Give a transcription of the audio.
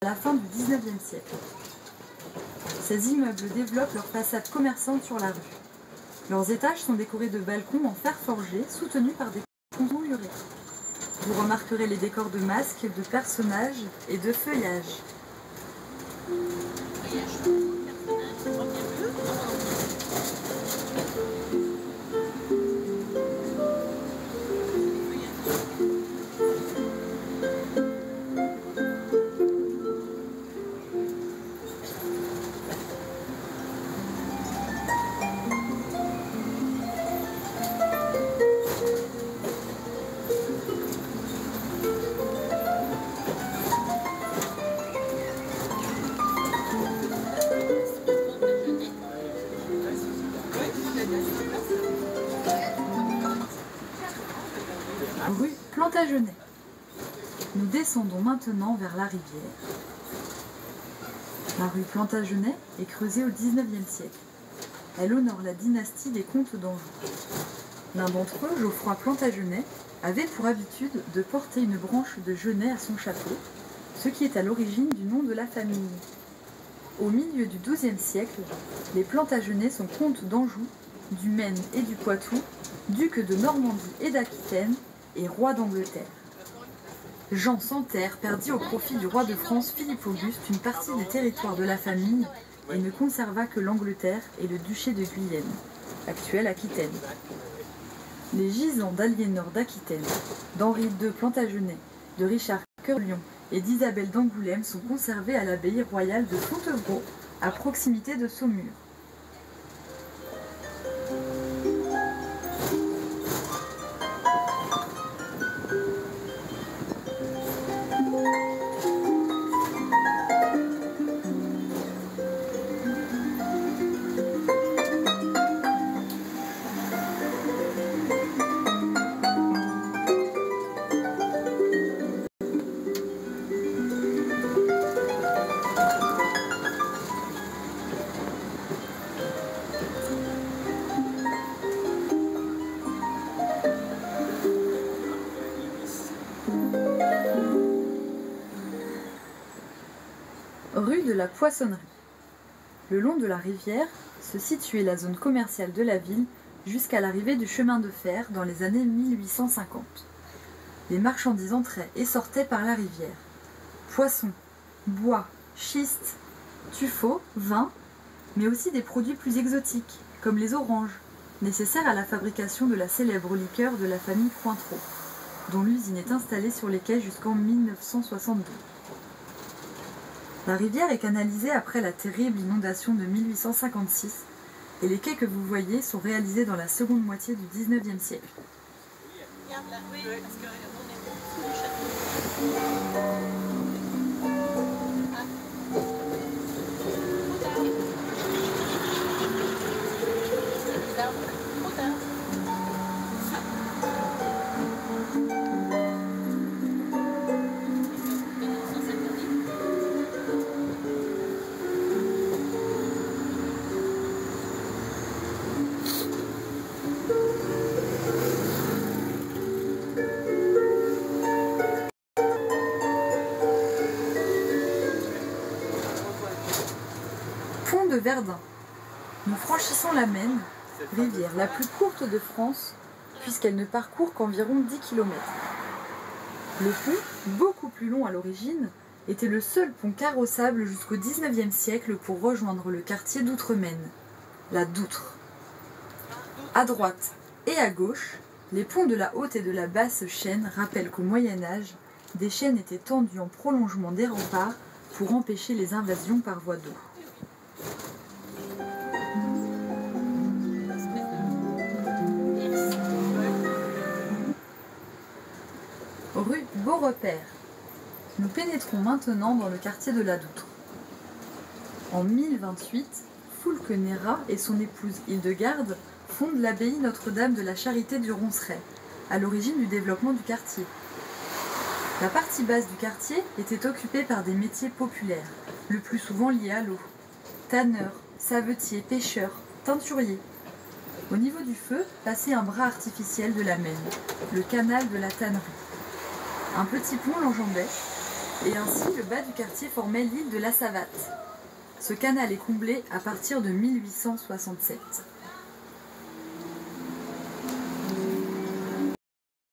à la fin du XIXe siècle. Ces immeubles développent leur façade commerçante sur la rue. Leurs étages sont décorés de balcons en fer forgé, soutenus par des ponts moulurés. Vous remarquerez les décors de masques, de personnages et de feuillages. Rue Plantagenet. Nous descendons maintenant vers la rivière. La rue Plantagenet est creusée au XIXe siècle. Elle honore la dynastie des comtes d'Anjou. L'un d'entre eux, Geoffroy Plantagenet, avait pour habitude de porter une branche de genêt à son chapeau, ce qui est à l'origine du nom de la famille. Au milieu du XIIe siècle, les Plantagenets sont comtes d'Anjou, du Maine et du Poitou, ducs de Normandie et d'Aquitaine, et roi d'Angleterre. Jean sans terre perdit au profit du roi de France Philippe Auguste une partie des territoires de la famille et ne conserva que l'Angleterre et le duché de Guyenne, actuelle Aquitaine. Les gisants d'Aliénor d'Aquitaine, d'Henri II Plantagenet, de Richard Cœur Lion et d'Isabelle d'Angoulême sont conservés à l'abbaye royale de Fontevraud, à proximité de Saumur. Rue de la Poissonnerie. Le long de la rivière se situait la zone commerciale de la ville jusqu'à l'arrivée du chemin de fer dans les années 1850. Les marchandises entraient et sortaient par la rivière. Poissons, bois, schiste, tuffeau, vin, mais aussi des produits plus exotiques, comme les oranges, nécessaires à la fabrication de la célèbre liqueur de la famille Cointreau, dont l'usine est installée sur les quais jusqu'en 1962. La rivière est canalisée après la terrible inondation de 1856 et les quais que vous voyez sont réalisés dans la seconde moitié du XIXe siècle. Pont de Verdun. Nous franchissons la Maine, rivière la plus courte de France, puisqu'elle ne parcourt qu'environ 10 km. Le pont, beaucoup plus long à l'origine, était le seul pont carrossable jusqu'au XIXe siècle pour rejoindre le quartier d'Outremaine, la Doutre. À droite et à gauche, les ponts de la haute et de la basse chaîne rappellent qu'au Moyen-Âge, des chaînes étaient tendues en prolongement des remparts pour empêcher les invasions par voie d'eau. Rue Beaurepaire. Nous pénétrons maintenant dans le quartier de la Doutre. En 1028, Foulques Nérat et son épouse Hildegarde fondent l'abbaye Notre-Dame de la Charité du Ronceret, à l'origine du développement du quartier. La partie basse du quartier était occupée par des métiers populaires, le plus souvent liés à l'eau. Tanneurs, savetiers, pêcheurs, teinturiers. Au niveau du feu, passait un bras artificiel de la Maine, le canal de la Tannerie. Un petit pont l'enjambait, et ainsi le bas du quartier formait l'île de la Savate. Ce canal est comblé à partir de 1867.